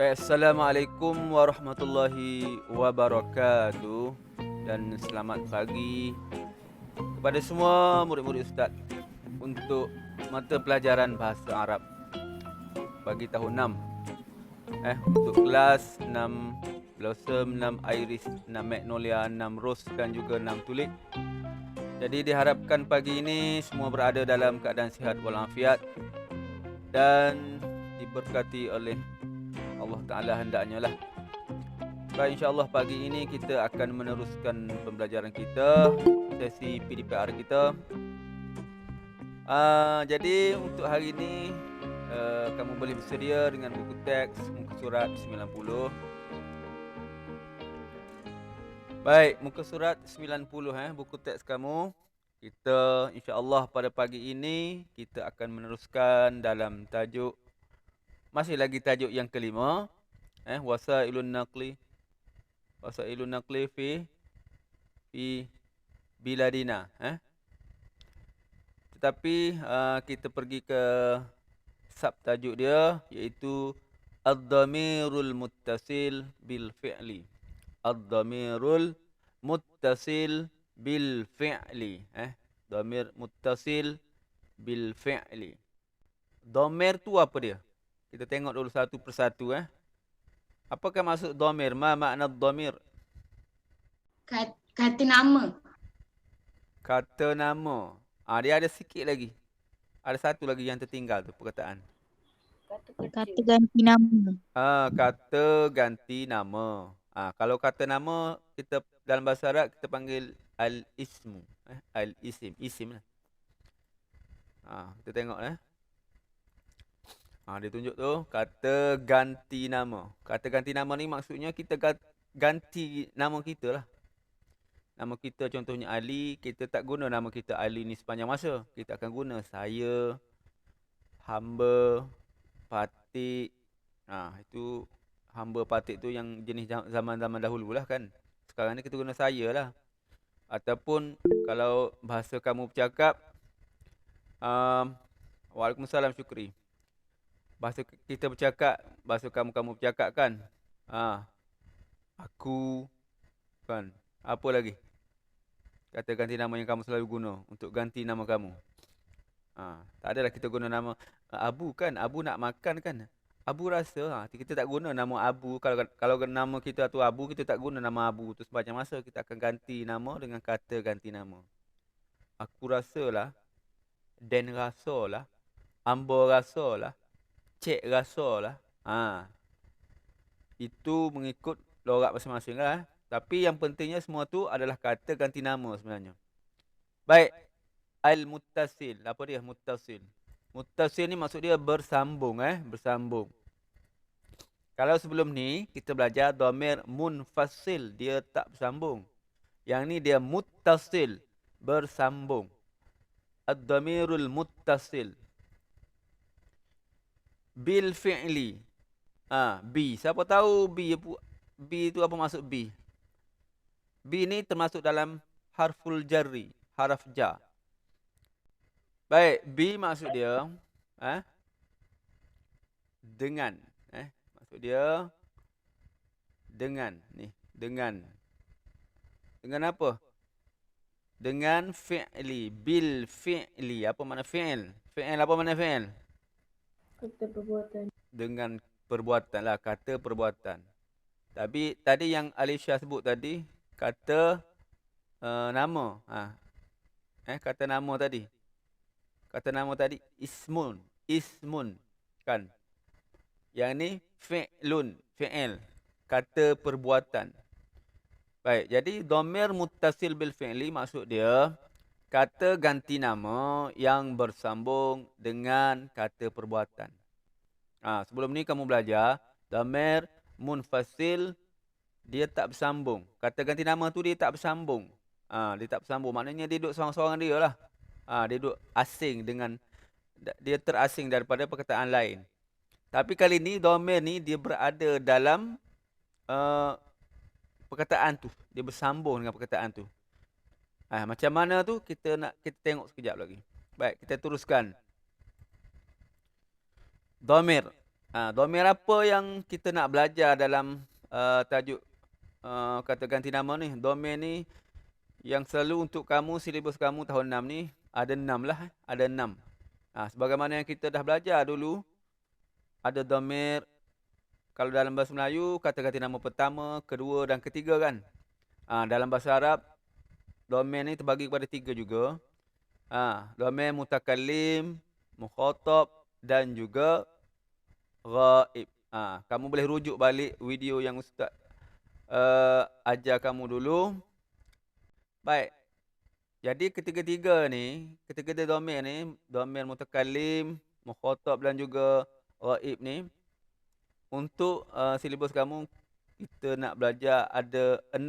Baik, Assalamualaikum warahmatullahi wabarakatuh. Dan selamat pagi kepada semua murid-murid Ustaz untuk mata pelajaran Bahasa Arab bagi tahun 6. Untuk kelas 6 Blossom, 6 Iris, 6 Magnolia, 6 Rose dan juga 6 Tulip. Jadi diharapkan pagi ini semua berada dalam keadaan sihat walafiat dan diberkati oleh Allah Ta'ala hendaknya lah. Baik, insyaAllah pagi ini kita akan meneruskan pembelajaran kita, sesi PDPR kita. Jadi untuk hari ini kamu boleh bersedia dengan buku teks muka surat 90. Baik, muka surat 90 buku teks kamu. Kita insyaAllah pada pagi ini kita akan meneruskan dalam tajuk, masih lagi tajuk yang kelima, Wasailun Naqli. Wasailun Naqli fi biladina. Tetapi kita pergi ke subtajuk dia, iaitu Ad-Dhamirul Muttasil bil Fi'li. Ad-Dhamirul Muttasil bil Fi'li. Dhamir muttasil bil Fi'li. Dhamir tu apa dia? Kita tengok dulu satu persatu. Apakah maksud dhamir? Ma makna dhamir? Kata nama. Kata nama. Dia ada sikit lagi. Ada satu lagi yang tertinggal tu perkataan. Kata ganti nama. Kata ganti nama. Kalau kata nama, kita dalam bahasa Arab kita panggil al-ismu. Al-isim. Isim lah. Kita tengok dia tunjuk tu, kata ganti nama. Kata ganti nama ni maksudnya kita ganti nama kita lah. Nama kita contohnya Ali, kita tak guna nama kita Ali ni sepanjang masa. Kita akan guna saya, hamba, patik. Itu hamba patik tu yang jenis zaman-zaman dahulu lah kan. Sekarang ni kita guna saya lah. Ataupun kalau bahasa kamu bercakap, Waalaikumsalam Syukri. Bahasa kita bercakap, bahasa kamu bercakap kan. Aku kan. Apa lagi? Kata ganti nama yang kamu selalu guna untuk ganti nama kamu. Tak adalah kita guna nama Abu kan. Abu nak makan kan. Abu rasa. Kita tak guna nama Abu. Kalau nama kita tu Abu, kita tak guna nama Abu tu sepanjang masa. Kita akan ganti nama dengan kata ganti nama. Aku rasalah. Dan rasalah. Amba rasalah. Cik rasalah. Itu mengikut lorak masing-masing lah. Tapi yang pentingnya semua tu adalah kata ganti nama sebenarnya. Baik. Al-muttasil. Apa dia muttasil? Muttasil ni maksud dia bersambung. Bersambung. Kalau sebelum ni kita belajar dhamir munfasil. Dia tak bersambung. Yang ni dia muttasil. Bersambung. Ad-dhamirul muttasil. Bil fi'li. B. Siapa tahu B itu apa maksud B? B ni termasuk dalam harful jarri. Haraf jar. Baik, B maksud dia dengan. Maksud dia dengan. Dengan. Dengan apa? Dengan fi'li. Bil fi'li. Apa makna fi'il? Fi'il apa makna fi'il? Kata perbuatan. Dengan perbuatan lah. Kata perbuatan. Tapi tadi yang Alisha sebut tadi, kata nama. Kata nama tadi. Kata nama tadi ismun. Ismun. Kan? Yang ni fi'lun. Fi'il. Kata perbuatan. Baik. Jadi dhamir muttasil bil fi'li maksud dia kata ganti nama yang bersambung dengan kata perbuatan. Sebelum ni kamu belajar dhamir munfasil dia tak bersambung. Kata ganti nama tu dia tak bersambung. Dia tak bersambung. Maknanya dia duduk seorang-seorang dia lah. Dia duduk asing dengan, dia terasing daripada perkataan lain. Tapi kali ni dhamir ni dia berada dalam perkataan tu. Dia bersambung dengan perkataan tu. Macam mana tu kita tengok sekejap lagi. Baik, kita teruskan. Dhamir. Domain apa yang kita nak belajar dalam tajuk kata ganti nama ni? Domain ni yang selalu untuk kamu, silibus kamu tahun 6 ni, ada 6 lah. Ada 6. Sebagaimana yang kita dah belajar dulu, ada domain, kalau dalam bahasa Melayu, kata ganti nama pertama, kedua dan ketiga kan. Dalam bahasa Arab, domain ni terbagi kepada 3 juga. Domain mutakallim, mukhatab dan juga ghaib. Kamu boleh rujuk balik video yang Ustaz ajar kamu dulu. Baik. Jadi ketiga-tiga ni, ketiga-tiga domain ni, domain mutakallim, mukhatab dan juga ghaib ni, untuk silibus kamu, kita nak belajar ada 6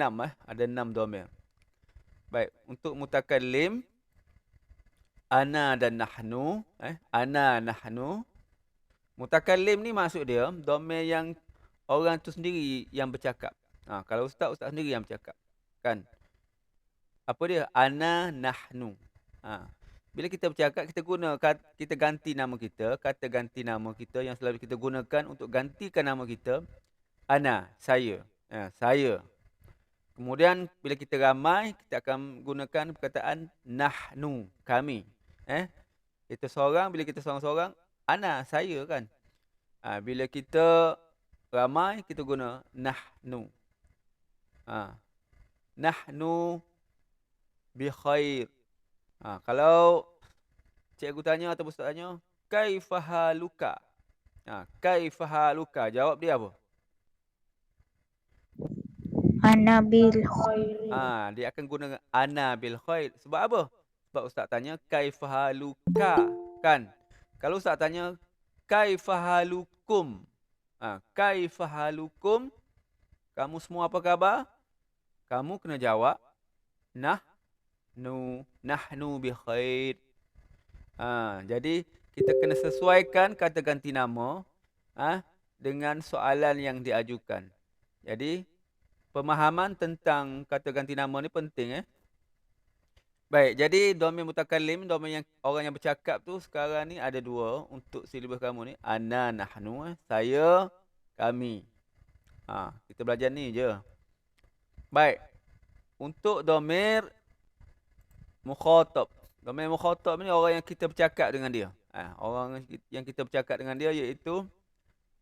ada 6 domain. Baik, untuk mutakallim, ana dan nahnu, ana nahnu. Mutakallim ni maksud dia domain yang orang tu sendiri yang bercakap. Kalau ustaz sendiri yang bercakap. Kan? Apa dia? Ana nahnu. Bila kita bercakap, kita ganti nama kita, kata ganti nama kita yang selalu kita gunakan untuk gantikan nama kita, ana, saya. Saya. Kemudian bila kita ramai, kita akan gunakan perkataan nahnu, kami. Kita seorang, bila kita seorang-seorang, ana, saya kan. Bila kita ramai, kita guna nahnu. Nahnu bi khair. Kalau cikgu tanya atau ustaz tanya, kaifa haluka? Kaifa haluka? Jawab dia apa? Ana bil Khairi. Dia akan guna ana bil khair. Sebab apa? Sebab ustaz tanya kaifa haluka, kan? Kalau ustaz tanya kaifa halukum? Kaifa halukum? Kamu semua apa khabar? Kamu kena jawab nahnu bi khair. Jadi kita kena sesuaikan kata ganti nama dengan soalan yang diajukan. Jadi pemahaman tentang kata ganti nama ni penting. Baik, jadi domain mutakallim, domain yang orang yang bercakap tu sekarang ni ada 2 untuk silibus kamu ni. Ana, nahnu, saya, kami. Kita belajar ni je. Baik. Untuk domain mukhatab. Domain mukhatab ni orang yang kita bercakap dengan dia. Orang yang kita bercakap dengan dia iaitu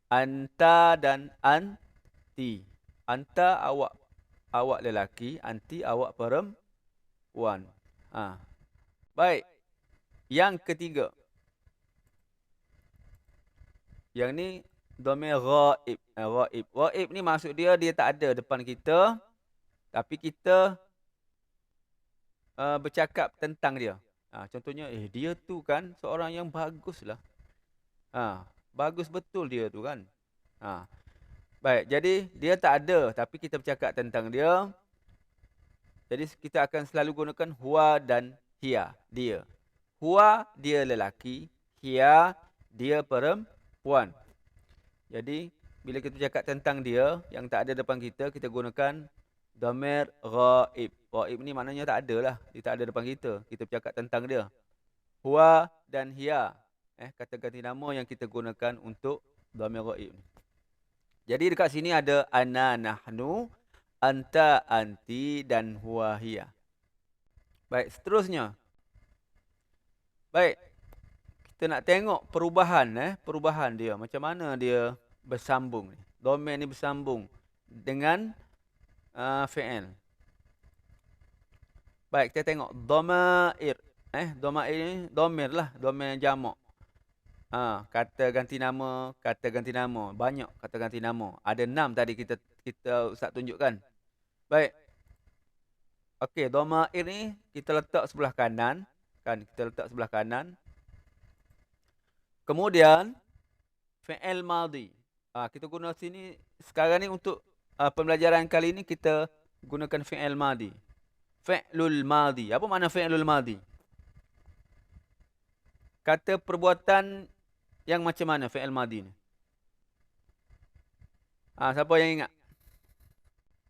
anta dan anti. Anta awak lelaki, anti awak perempuan. Baik. Yang ketiga. Yang ni domain ghaib. Ghaib ni maksud dia tak ada depan kita, tapi kita bercakap tentang dia. Contohnya, dia tu kan seorang yang bagus lah. Bagus betul dia tu kan. Baik, jadi dia tak ada, tapi kita bercakap tentang dia. Jadi kita akan selalu gunakan huwa dan hiya, dia. Huwa, dia lelaki. Hiya, dia perempuan. Jadi bila kita cakap tentang dia yang tak ada depan kita, kita gunakan domain ghaib. Ghaib ni maknanya tak ada lah. Dia tak ada depan kita. Kita bercakap tentang dia. Huwa dan hiya. Kata ganti nama yang kita gunakan untuk domain ghaib ni. Jadi dekat sini ada ana, nahnu, anta, anti dan huwa, hiya. Baik, seterusnya. Baik. Kita nak tengok perubahan dia. Macam mana dia bersambung ni. Domain ni bersambung dengan fi'il. Baik, kita tengok dhamair. Dhamair ni domain lah, domain jamak. Kata ganti nama. Banyak kata ganti nama. Ada 6 tadi kita Ustaz tunjukkan. Baik. Okey, dhamair ni kita letak sebelah kanan. Kemudian fi'il madhi. Kita guna sini sekarang ni untuk pembelajaran kali ni kita gunakan fi'il madhi. Fi'lul madhi. Apa makna fi'lul madhi? Kata perbuatan yang macam mana fi'il madhi ni? Siapa yang ingat?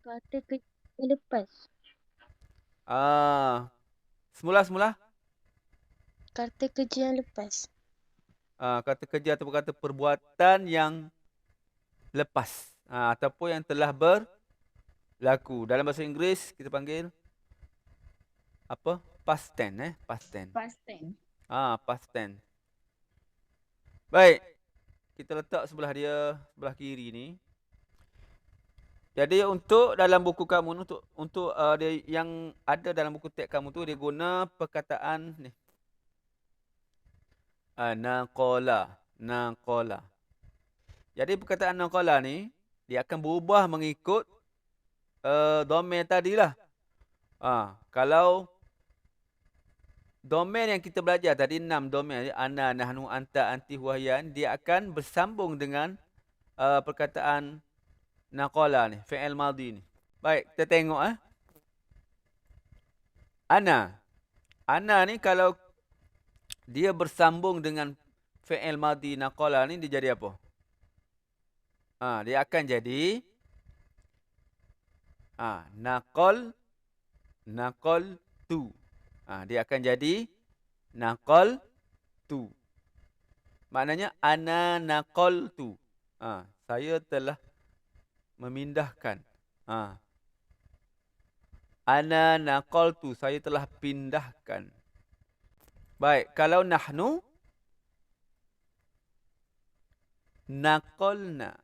kata kerja lepas. Semula. Kata kerja yang lepas. Kata kerja ataupun kata perbuatan yang lepas. Ataupun yang telah berlaku. Dalam bahasa Inggeris kita panggil apa? Past tense. Past tense. Past tense. Past tense. Baik. Kita letak sebelah dia, sebelah kiri ni. Jadi untuk dalam buku kamu ni, untuk dia yang ada dalam buku teks kamu tu, dia guna perkataan ni. Naqala. Naqala. Jadi perkataan naqala ni, dia akan berubah mengikut domain tadilah. Kalau domain yang kita belajar tadi, 6 domain, ana, nahnu, anta, anti, huwahiyan, dia akan bersambung dengan perkataan naqala ni, fi'il madhi ni. Baik, kita tengok Ana. Ana ni kalau dia bersambung dengan fi'il madhi naqala ni, dia jadi apa? Dia akan jadi naqal tu. Dia akan jadi naqal tu. Maknanya ana naqal tu. Saya telah memindahkan. Ana naqal tu. Saya telah pindahkan. Baik, kalau nahnu naqalna.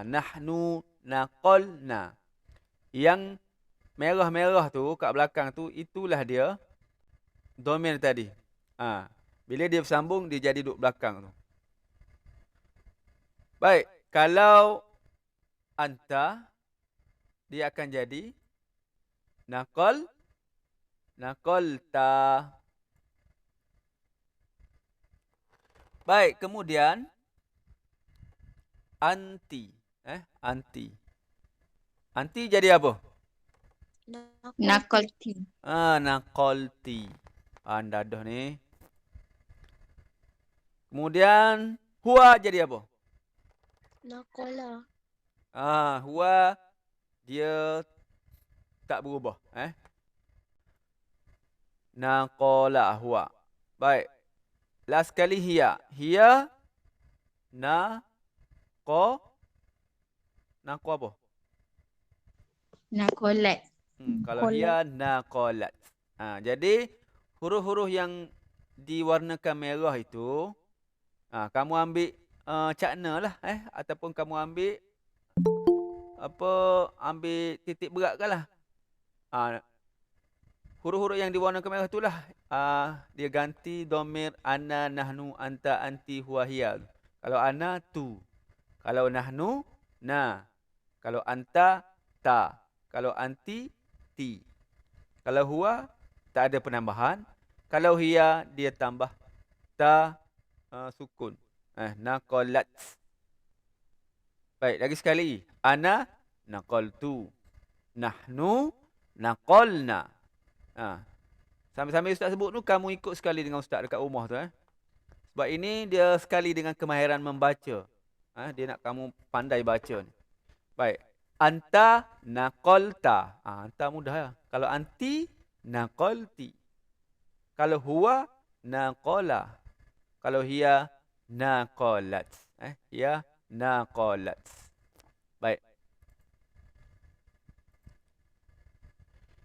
Nahnu naqalna. Yang merah-merah tu kat belakang tu, itulah dia domain tadi. Bila dia bersambung, dia jadi duduk belakang tu. Baik, kalau anta, dia akan jadi naqalta. Baik, kemudian anti. Anti. Anti jadi apa? Naqalti. Naqalti. Anda dah ni. Kemudian huwa jadi apa? Naqala. Huwa dia tak berubah. Naqala huwa. Baik. Last kali hiya. Hiya naqo apa? Naqalat. Kalau hiya naqalat. Jadi huruf-huruf yang diwarnakan merah itu, kamu ambil cakna lah, ataupun kamu ambil titik beratkan lah. Huruf-huruf yang diwarnakan merah itulah dia ganti domir ana, nahnu, anta, anti, huwahiya. Kalau ana, tu. Kalau nahnu, na. Kalau anta, ta. Kalau anti, ti. Kalau huwa, tak ada penambahan. Kalau hiya, dia tambah ta sukun. Naqalat. Baik, lagi sekali. Ana, naqaltu. Nahnu, naqalna. Sambil-sambil Ustaz sebut tu, kamu ikut sekali dengan Ustaz dekat rumah tu. Sebab ini dia sekali dengan kemahiran membaca. Dia nak kamu pandai baca ni. Baik. Anta naqalta. Anta mudah ya. Kalau anti, naqalti. Kalau huwa, naqala. Kalau hiya, naqalat. Hiya, naqalat. Baik.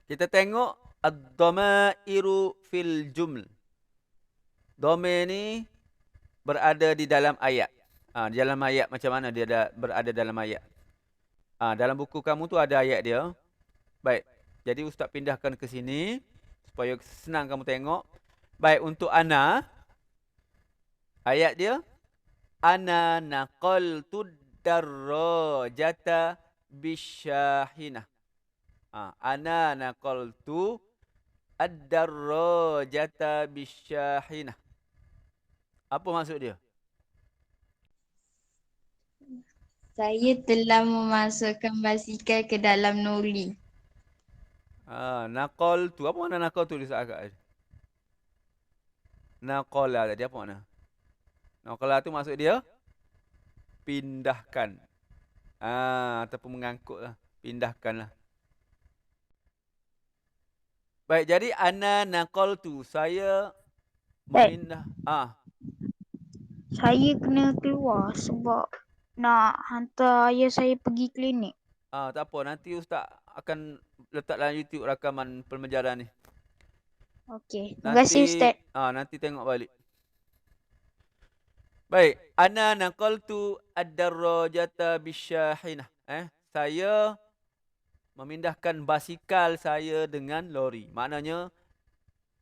Kita tengok ad-dhamairu fil juml. Domain ni berada di dalam ayat. Di dalam ayat macam mana dia berada dalam ayat. Dalam buku kamu tu ada ayat dia. Baik. Jadi Ustaz pindahkan ke sini supaya senang kamu tengok. Baik, untuk ana, ayat dia, ana naqaltu darrajata bisyahinah. Ana naqaltu ad-darrajata bisyahinah. Apa maksud dia? Saya telah memasukkan basikal ke dalam noli. Naqaltu. Apa makna naqaltu di saat agak? Naqala tadi apa makna? Naqala tu maksud dia pindahkan. Ataupun mengangkut lah. Pindahkan lah. Baik, jadi ana naqaltu. Saya memindah. Saya kena keluar sebab nak hantar ayah saya pergi klinik. Tak apa, nanti Ustaz akan letak dalam YouTube rakaman pembelajaran ni. Okey. Terima kasih Ustaz. Nanti tengok balik. Baik, ana naqaltu ad-darrajata bisyahinah. Saya memindahkan basikal saya dengan lori. Maknanya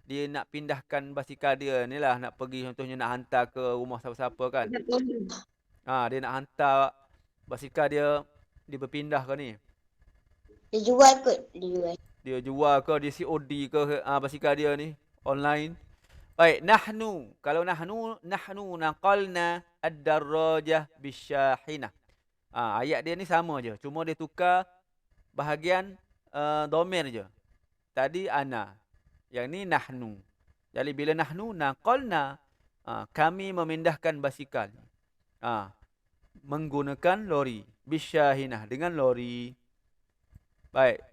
dia nak pindahkan basikal dia ni lah, nak pergi contohnya nak hantar ke rumah siapa-siapa kan. Dia nak hantar basikal dia berpindah ke ni. Dia jual kot. Dia jual ke, dia COD ke basikal dia ni online. Baik, nahnu. Kalau nahnu naqalna ad-darrajah bisyahinah. Ayat dia ni sama je. Cuma dia tukar bahagian domer je. Tadi ana. Yang ni nahnu. Jadi bila nahnu naqalna, kami memindahkan basikal. Menggunakan lori. Bisyahinah, dengan lori. Baik.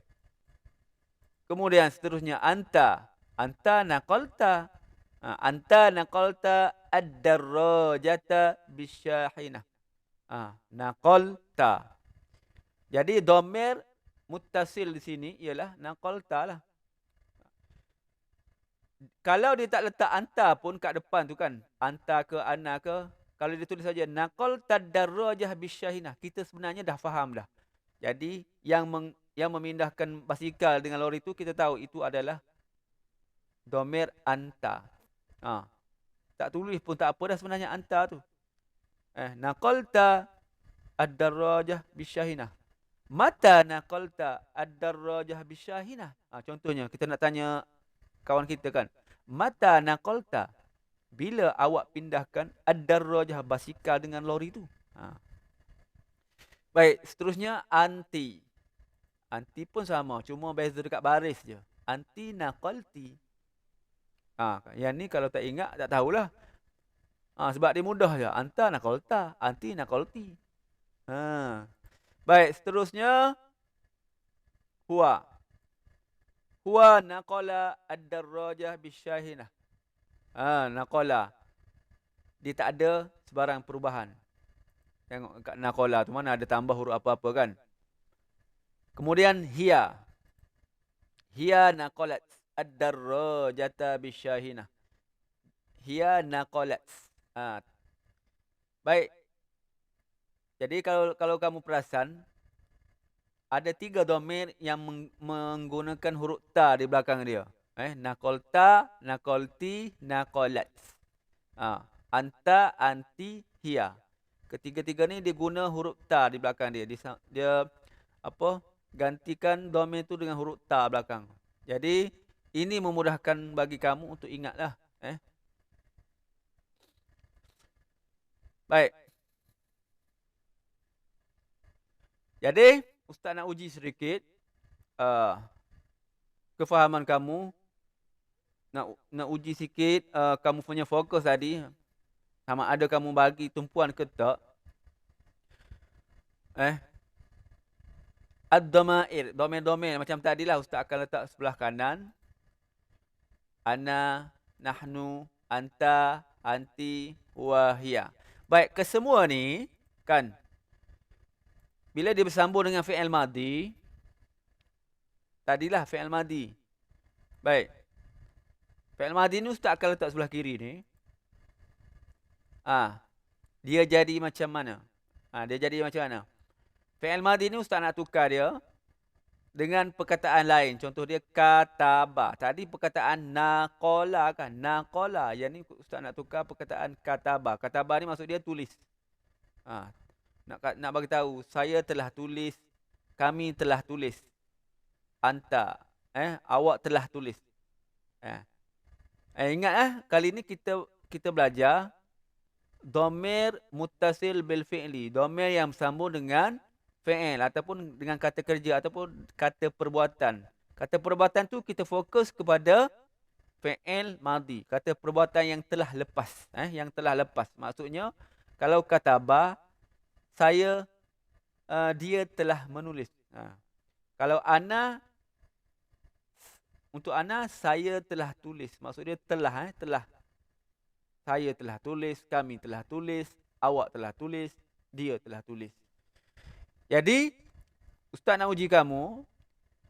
Kemudian seterusnya anta. Anta naqalta. Anta naqalta ad-darrajata bisyahinah. Naqalta. Jadi dhamir muttasil di sini ialah naqalta lah. Kalau dia tak letak anta pun kat depan tu kan, anta ke ana ke, kalau dia tulis saja naqalta ad-darrajah bisyahinah, kita sebenarnya dah faham dah. Jadi yang memindahkan basikal dengan lori tu kita tahu itu adalah dhamir anta. Tak tulis pun tak apa dah sebenarnya anta tu. Naqalta ad-darrajah bisyahinah. Mata naqalta ad-darrajah bisyahinah. Contohnya kita nak tanya kawan kita kan. Mata naqalta. Bila awak pindahkan ad-darrajah basikal dengan lori tu? Baik, seterusnya anti. Anti pun sama, cuma beza dekat baris je. Anti naqalti. Yang ni kalau tak ingat, tak tahulah. Sebab dia mudah je. Anta naqalta, anti naqalti. Baik, seterusnya. Huwa. Huwa naqala ad-darrajah bisyahinah. Naqala. Dia tak ada sebarang perubahan. Tengok kat naqala tu mana ada tambah huruf apa-apa kan. Kemudian hiya. Hiya naqalat ad-darrajata bisyahinah. Hiya naqalat. Baik. Jadi kalau kamu perasan, ada 3 dhamir yang menggunakan huruf ta di belakang dia. Naqalta, naqalti, naqalat. Anta, anti, hiya. Ketiga-tiga ni dia guna huruf ta di belakang dia. Dia gantikan dhamir tu dengan huruf ta belakang. Jadi ini memudahkan bagi kamu untuk ingatlah. Baik. Jadi Ustaz nak uji sedikit kefahaman kamu. Nak uji sikit kamu punya fokus tadi. Sama ada kamu bagi tumpuan ke tak. Ad-dhamair, domain-domain macam tadilah Ustaz akan letak sebelah kanan. Ana, nahnu, anta, anti, wa hiya. Baik, kesemua ni kan bila dia bersambung dengan fi'il madhi, tadilah fi'il madhi. Baik. Fi'il madhi ni Ustaz akan letak sebelah kiri ni. Dia jadi macam mana? Dia jadi macam mana? Fi'il madhi ni Ustaz nak tukar dia dengan perkataan lain. Contoh dia kataba. Tadi perkataan naqala kan. Naqala. Yang ni Ustaz nak tukar perkataan kataba. Kataba ni maksud dia tulis. Nak bagi tahu saya telah tulis, kami telah tulis. Anta, awak telah tulis. Ingat kali ni kita belajar dhamir muttasil bil fi'li. Dhamir yang bersambung dengan fi'il ataupun dengan kata kerja ataupun kata perbuatan. Kata perbuatan tu kita fokus kepada fi'il madhi. Kata perbuatan yang telah lepas. Yang telah lepas. Maksudnya kalau kataba, dia telah menulis. Kalau ana, untuk ana saya telah tulis. Maksud dia telah. Saya telah tulis, kami telah tulis, awak telah tulis, dia telah tulis. Jadi, Ustaz nak uji kamu,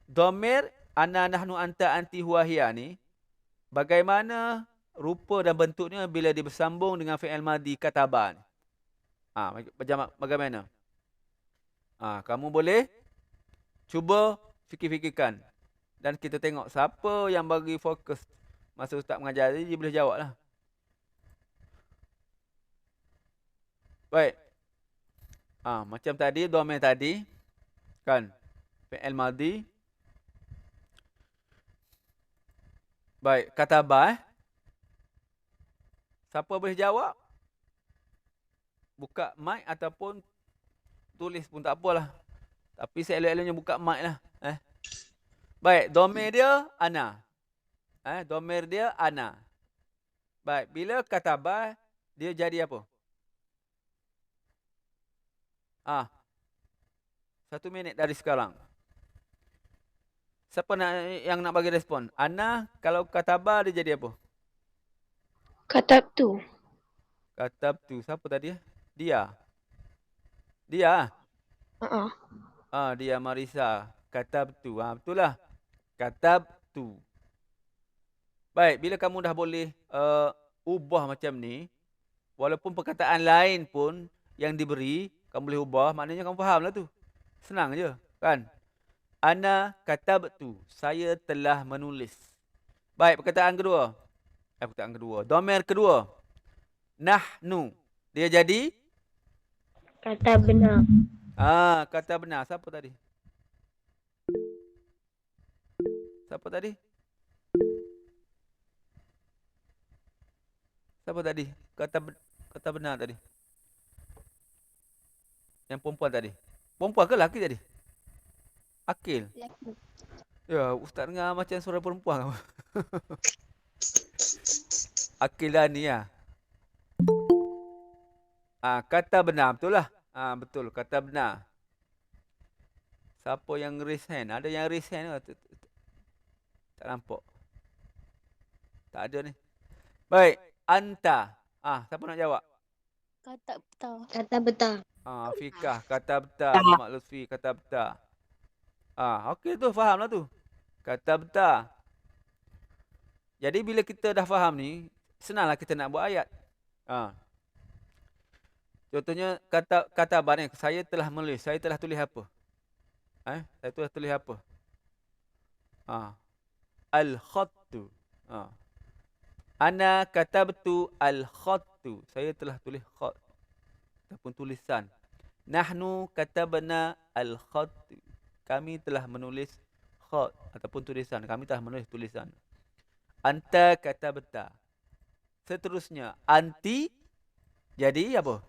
dhamir ana, nahnu, anta, anti, huwa, hiya ni, bagaimana rupa dan bentuknya bila dia bersambung dengan fi'il madhi kataba ni. Bagaimana? Kamu boleh cuba fikir-fikirkan. Dan kita tengok siapa yang bagi fokus masa Ustaz mengajar tadi, dia boleh jawab lah. Baik. Macam tadi, dhamir tadi. Kan? Fi'il madhi. Baik, kataba. Siapa boleh jawab? Buka mic ataupun tulis pun tak apalah. Tapi seelok-eloknya buka mic lah. Baik, dhamir dia ana. Dhamir dia ana. Baik, bila kataba, dia jadi apa? 1 minit dari sekarang. Siapa yang nak bagi respon? Ana, kalau kataba dia jadi apa? Katabtu. Katabtu. Siapa tadi? Dia. Dia. Dia Marisa. Katabtu. Betul lah. Katabtu. Baik, bila kamu dah boleh ubah macam ni, walaupun perkataan lain pun yang diberi, kamu boleh ubah, maknanya kamu faham lah tu. Senang je, kan? Ana katabtu. Saya telah menulis. Baik, perkataan kedua. Dhamir kedua. Nahnu. Dia jadi? Kata benar. Kata benar. Siapa tadi? Kata benar tadi. Yang perempuan tadi. Perempuan ke lelaki tadi? Akil. Ya, Ustaz dengar macam suara perempuan. Akil dah ni ya. Kata benar, betul lah. Betul, kata benar. Siapa yang raise hand? Ada yang raise hand ke? Tak nampak. Tak ada ni. Baik, anta. Siapa nak jawab? Kata betul. Afiqah, kata betul. Mak Lutfi, kata betul. Okey tu, faham lah tu. Kata betul. Jadi bila kita dah faham ni, senanglah kita nak buat ayat. Contohnya kata barang, saya telah menulis, saya telah tulis apa? Saya telah tulis apa? Al-khattu. Ana katabtu al-khattu. Saya telah tulis khat. Ataupun tulisan. Nahnu katabna al-khattu. Kami telah menulis khat. Ataupun tulisan. Kami telah menulis tulisan. Anta katabta. Seterusnya. Anti. Jadi apa?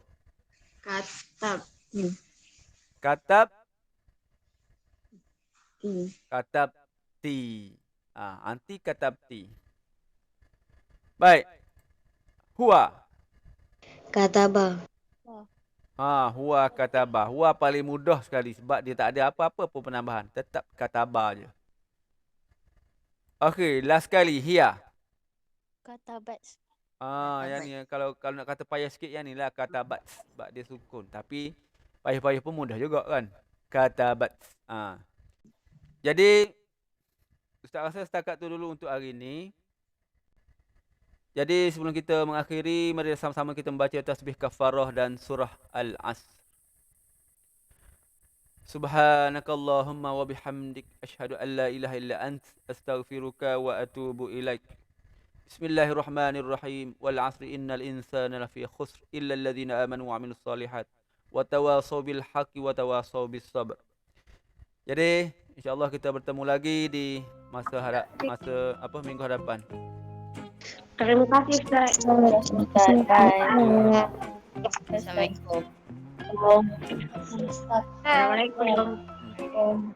Katabti. Anti katabti. Baik. Huwa. Kataba. Huwa kataba. Huwa paling mudah sekali sebab dia tak ada apa-apa pun penambahan. Tetap kataba je. Okey, last sekali. Hiya. Katabat. Yang ni kalau nak kata payah sikit yang ni lah katabat sebab dia sukun. Tapi payah-payah pun mudah juga kan. Katabat. Jadi Ustaz rasa setakat tu dulu untuk hari ni. Jadi sebelum kita mengakhiri, mari sama-sama kita membaca tasbih kafarah dan surah Al-Asr. Subhanakallahumma wa bihamdik asyhadu an la ilaha illa ant astaghfiruka wa atubu ilaik. Bismillahirrahmanirrahim. Wal 'asri innal insana lafi khusr illa alladhina amanu wa 'amilus solihat wa tawasaw bil haqqi wa tawasaw bis sabr. Jadi insya-Allah kita bertemu lagi di minggu hadapan. Terima kasih Ustaz. Assalamualaikum. Assalamualaikum.